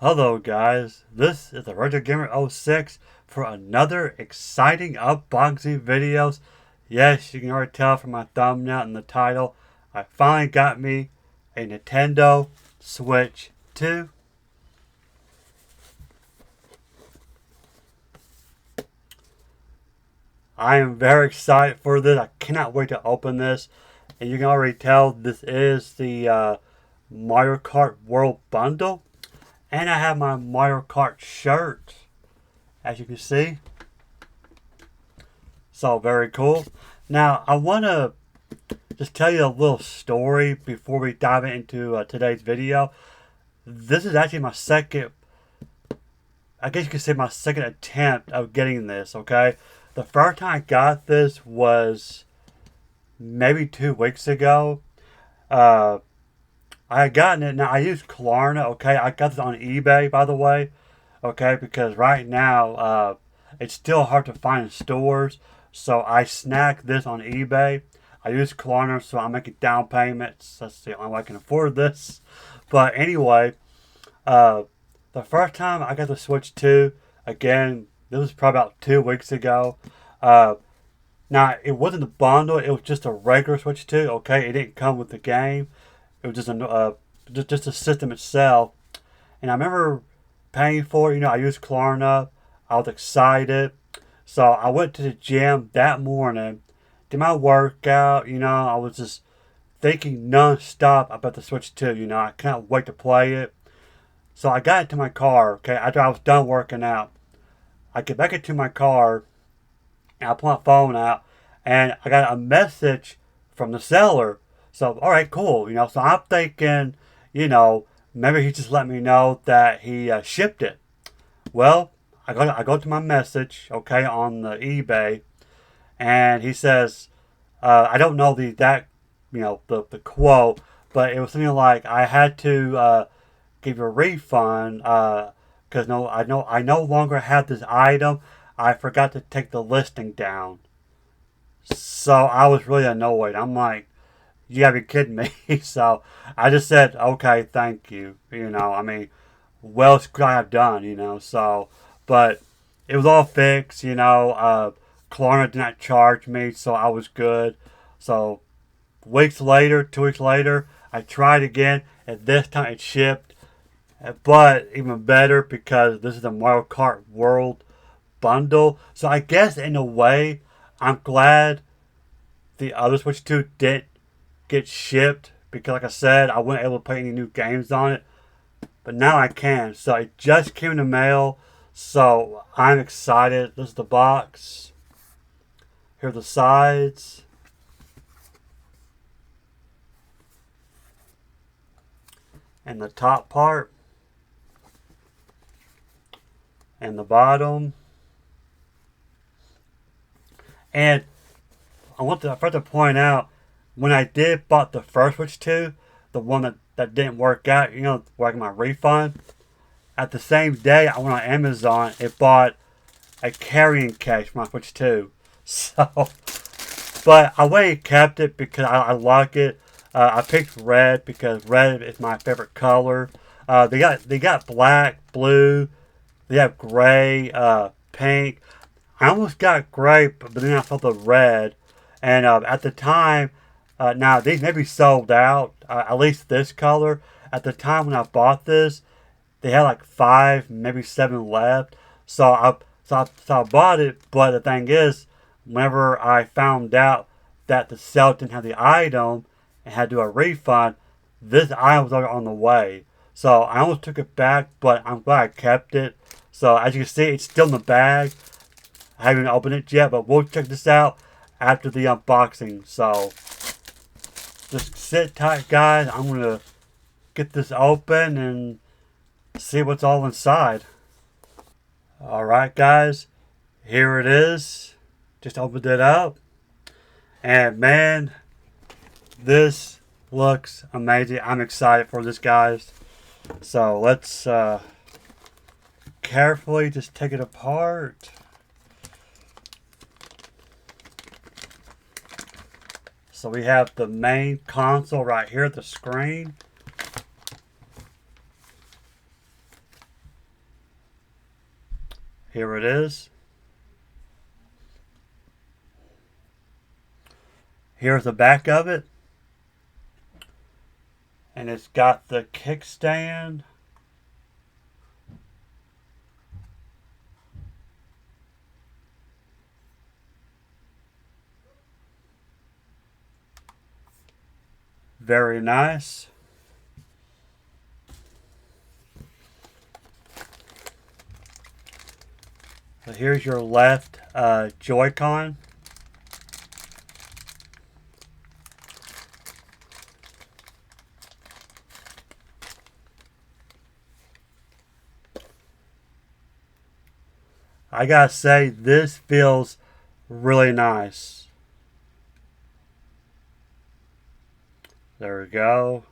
Hello guys, this is the Retro Gamer 06 for another exciting unboxing videos. Yes, you can already tell from my thumbnail and the title, I finally got me a Nintendo Switch 2. I am very excited for this. I cannot wait to open this. And you can already tell this is the Mario Kart World Bundle. And I have my Mario Kart shirt, as you can see. So very cool. Now I want to just tell you a little story before we dive into today's video. This is actually my second, I guess you could say my second attempt of getting this, okay? The first time I got this was maybe 2 weeks ago. Uh, I had gotten it, now I use Klarna, okay? I got this on eBay, by the way, okay? Because right now, it's still hard to find in stores. So I snagged this on eBay. I use Klarna, so I'm making down payments. That's the only way I can afford this. But anyway, uh, the first time I got the Switch 2, again, this was probably about 2 weeks ago. Uh, Now, it wasn't a bundle, it was just a regular Switch 2, okay? It didn't come with the game. It was just the system itself. And I remember paying for it. I used Klarna. I was excited. So I went to the gym that morning, did my workout. I was just thinking non-stop about the Switch 2. I can't wait to play it. So I got into my car, okay, after I was done working out. I get back into my car, and I pull my phone out, and I got a message from the seller. So, all right, cool. So I'm thinking, maybe he just let me know that he shipped it. Well, I go to my message, okay, on the eBay, and he says, I don't know the exact, the quote, but it was something like I had to give you a refund because no, I no longer have this item. I forgot to take the listing down. So I was really annoyed. I'm like, you gotta be kidding me. So I just said, okay, thank you. I mean, what else could I have done, So, but it was all fixed, Klarna did not charge me, so I was good. So, weeks later, 2 weeks later, I tried again, and this time it shipped. But even better because this is the Mario Kart World Bundle. So, I guess in a way, I'm glad the other Switch 2 didn't get shipped because, like I said, I wasn't able to play any new games on it. But now I can. So it just came in the mail. So I'm excited. This is the box. Here are the sides. And the top part. And the bottom. And I want to first to point out, when I did bought the first Switch 2, the one that didn't work out, where I got my refund, at the same day I went on Amazon and bought a carrying case for my Switch 2. So, but I went and kept it because I like it. I picked red because red is my favorite color. They got black, blue, they have gray, pink. I almost got gray, but then I saw the red. And at the time, now these may be sold out, at least this color. At the time when I bought this, they had like 5, maybe 7 left. So I bought it, but the thing is, whenever I found out that the seller didn't have the item and had to do a refund, this item was already on the way. So I almost took it back, but I'm glad I kept it. So as you can see, it's still in the bag. I haven't opened it yet, but we'll check this out after the unboxing. So just sit tight, guys. I'm going to get this open and see what's all inside. Alright, guys. Here it is. Just opened it up. And man, this looks amazing. I'm excited for this, guys. So let's carefully just take it apart. So we have the main console right here at the screen. Here it is. Here's the back of it. And it's got the kickstand. Very nice. So here's your left Joy-Con. I gotta say, this feels really nice. There we go.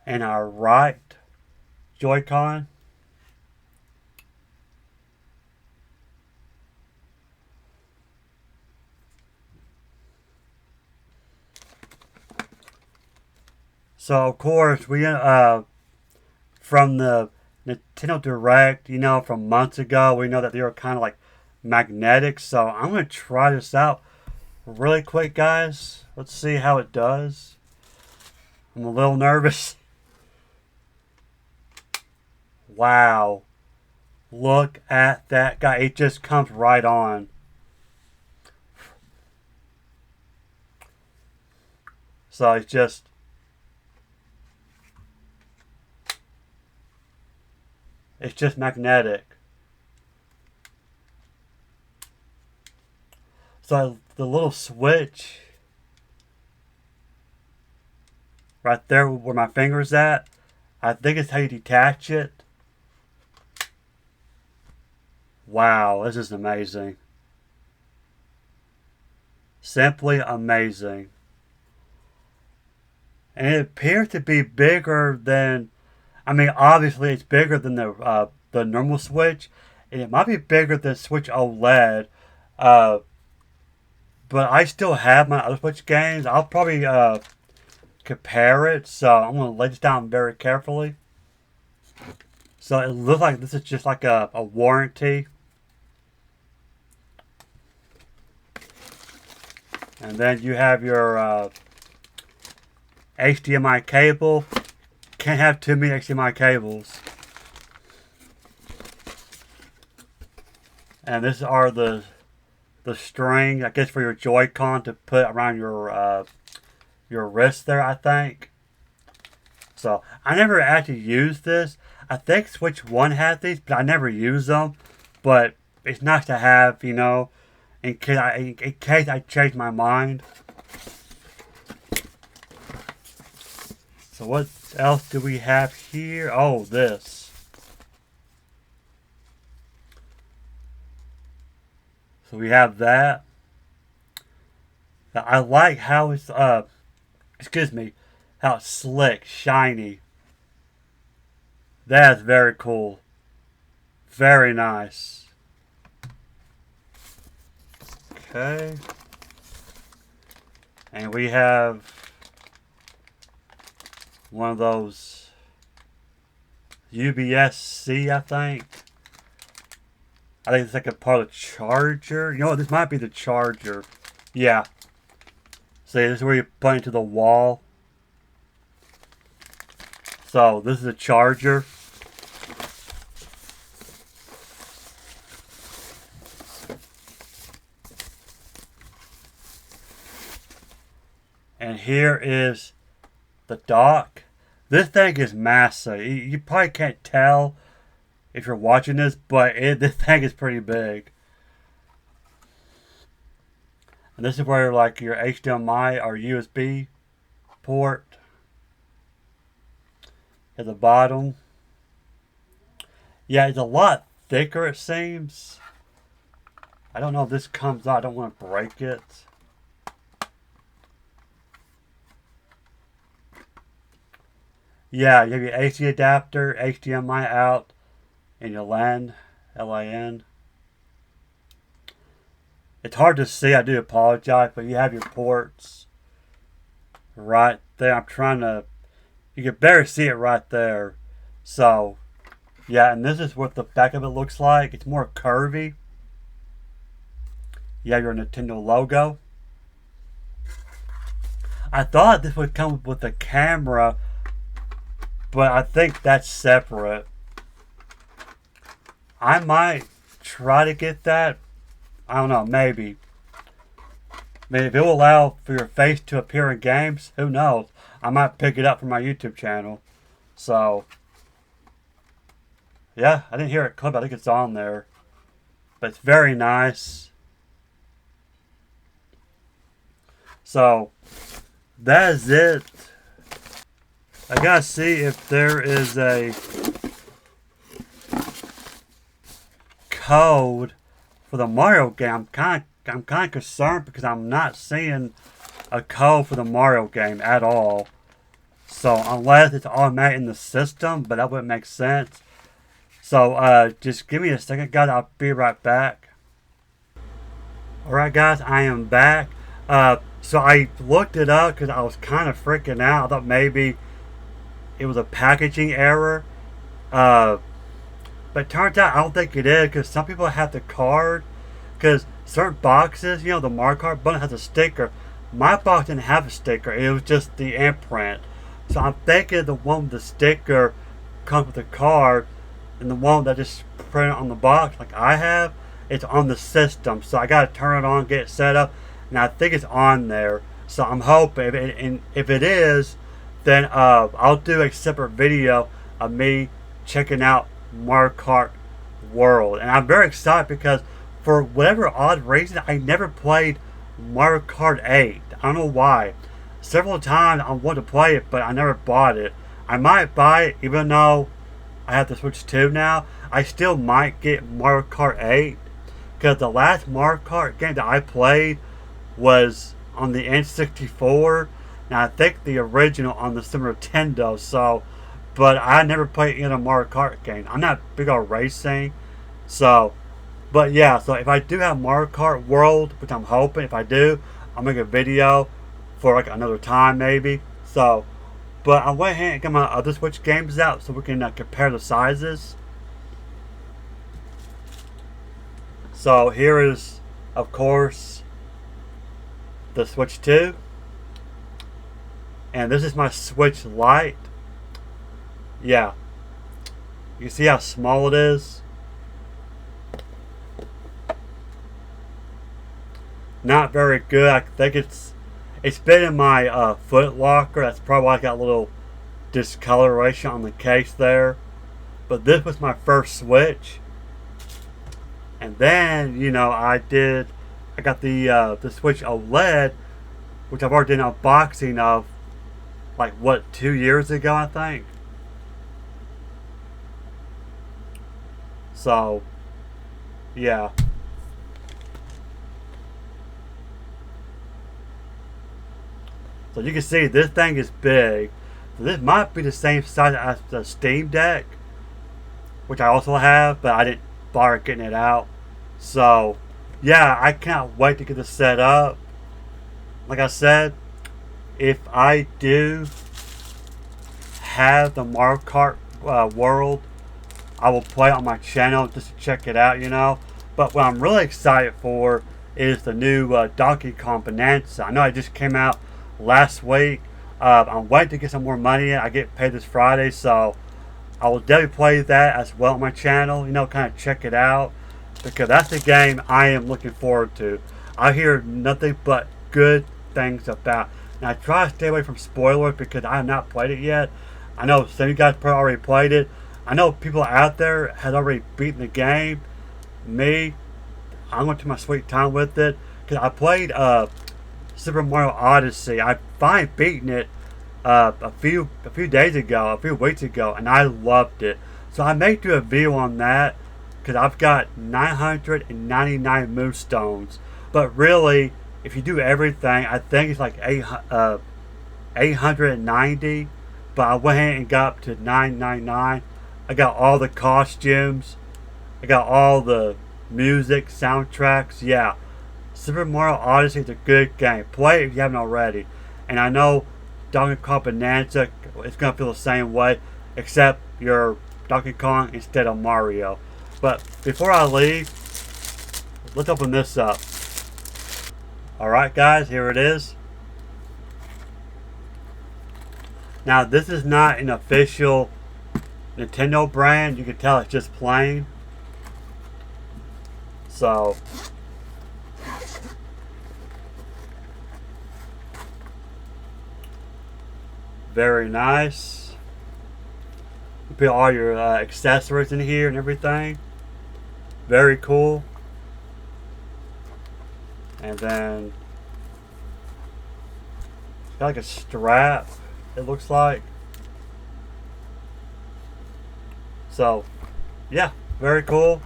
And our right Joy-Con. So of course we from the Nintendo Direct, you know, from months ago, we know that they were kind of like magnetic. So I'm gonna try this out really quick, guys. Let's see how it does. I'm a little nervous. Wow. Look at that guy. It just comes right on. So it's just magnetic. So the little switch right there where my finger's at, I think it's how you detach it. Wow, this is amazing. Simply amazing. And it appears to be bigger than, I mean, obviously it's bigger than the normal Switch, and it might be bigger than Switch OLED. Uh, but I still have my other Switch games. I'll probably compare it, so I'm going to lay this down very carefully. So it looks like this is just like a warranty. And then you have your HDMI cable. Can't have too many HDMI cables. And these are the string, I guess, for your Joy-Con to put around your wrist there, I think. So I never actually used this. I think Switch 1 had these, but I never used them. But it's nice to have, you know, in case I change my mind. So what else do we have here? Oh, this. So we have that. I like how it's excuse me, how it's slick, shiny. That's very cool. Very nice. Okay. And we have one of those UBS-C, I think. I think it's like a part of the charger. You know what? This might be the charger. Yeah. See, this is where you put it into the wall. So, this is a charger. And here is the dock. This thing is massive. You probably can't tell if you're watching this, but this thing is pretty big. And this is where like your HDMI or USB port at the bottom. Yeah, it's a lot thicker, it seems. I don't know if this comes out. I don't want to break it. Yeah, you have your AC adapter, HDMI out, in your LAN, LAN. It's hard to see, I do apologize, but you have your ports right there. I'm trying to, you can barely see it right there. So, yeah, and this is what the back of it looks like. It's more curvy. You have your Nintendo logo. I thought this would come with a camera, but I think that's separate. I might try to get that. I don't know, maybe. I mean, if it will allow for your face to appear in games, who knows? I might pick it up for my YouTube channel. So, yeah, I didn't hear it clip. I think it's on there. But it's very nice. So, that is it. I gotta see if there is a code for the Mario game. I'm kind of concerned because I'm not seeing a code for the Mario game at all. So unless it's automatic in the system, but that wouldn't make sense. So just give me a second, guys. I'll be right back. Alright, guys, I am back. So I looked it up because I was kind of freaking out. I thought maybe it was a packaging error. But it turns out I don't think it is, because some people have the card. Because certain boxes, you know, the Mario Kart button has a sticker. My box didn't have a sticker. It was just the imprint. So I'm thinking the one with the sticker comes with the card, and the one that just printed on the box, like I have, it's on the system. So I got to turn it on, get it set up, and I think it's on there. So I'm hoping, and if it is, then I'll do a separate video of me checking out Mario Kart World. And I'm very excited because for whatever odd reason, I never played Mario Kart 8. I don't know why. Several times I wanted to play it, but I never bought it. I might buy it even though I have the Switch 2 now. I still might get Mario Kart 8 because the last Mario Kart game that I played was on the N64, and I think the original on the Super Nintendo. So, but I never played any Mario Kart game. I'm not big on racing, so. But yeah, so if I do have Mario Kart World, which I'm hoping, if I do, I'll make a video for like another time maybe. So, but I went ahead and got my other Switch games out so we can compare the sizes. So here is, of course, the Switch 2. And this is my Switch Lite. Yeah. You see how small it is? Not very good. I think it's been in my foot locker. That's probably why I got a little discoloration on the case there. But this was my first Switch. And then, you know, I got the Switch OLED, which I've already done an unboxing of, like, what, 2 years ago, I think? So, yeah. So you can see this thing is big. So this might be the same size as the Steam Deck, which I also have, but I didn't bother getting it out. So, yeah, I can't wait to get this set up. Like I said, if I do have the Mario Kart World, I will play it on my channel just to check it out, you know. But what I'm really excited for is the new Donkey Kong Bonanza. I know it just came out last week. I'm waiting to get some more money in. I get paid this Friday, so I will definitely play that as well on my channel, you know, kind of check it out, because that's the game I am looking forward to. I hear nothing but good things about. And I try to stay away from spoilers because I have not played it yet. I know some of you guys probably already played it. I know people out there have already beaten the game. Me, I went to my sweet time with it because I played Super Mario Odyssey. I finally beaten it a few days ago, a few weeks ago, and I loved it. So I may do a video on that because I've got 999 moonstones. But really, if you do everything, I think it's like 890. But I went ahead and got up to 999. I got all the costumes. I got all the music, soundtracks. Yeah, Super Mario Odyssey is a good game. Play it if you haven't already. And I know Donkey Kong Bonanza is going to feel the same way, except you're Donkey Kong instead of Mario. But before I leave, let's open this up. Alright guys, here it is. Now this is not an official Nintendo brand. You can tell it's just plain. So very nice. You put all your accessories in here and everything. Very cool. And then it's got like a strap, it looks like. So yeah, very cool.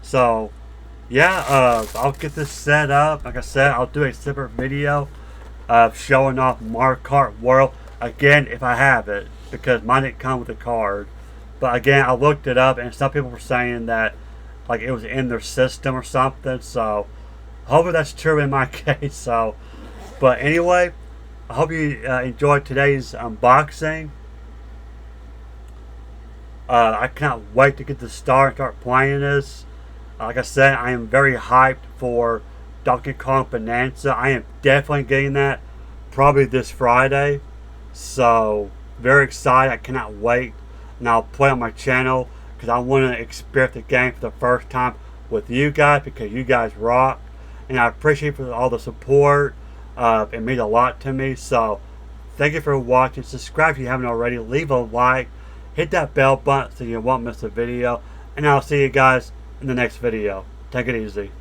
So yeah, I'll get this set up. Like I said, I'll do a separate video of showing off Mario Kart World again if I have it, because mine didn't come with a card. But again, I looked it up and some people were saying that like it was in their system or something. So hopefully that's true in my case. So, but anyway, I hope you enjoyed today's unboxing. I cannot wait to get the start and start playing this. Like I said, I am very hyped for Donkey Kong Bonanza. I am definitely getting that probably this Friday. So, very excited. I cannot wait. And I'll play on my channel because I want to experience the game for the first time with you guys, because you guys rock. And I appreciate for all the support. It means a lot to me. So, thank you for watching. Subscribe if you haven't already. Leave a like. Hit that bell button so you won't miss a video. And I'll see you guys in the next video. Take it easy.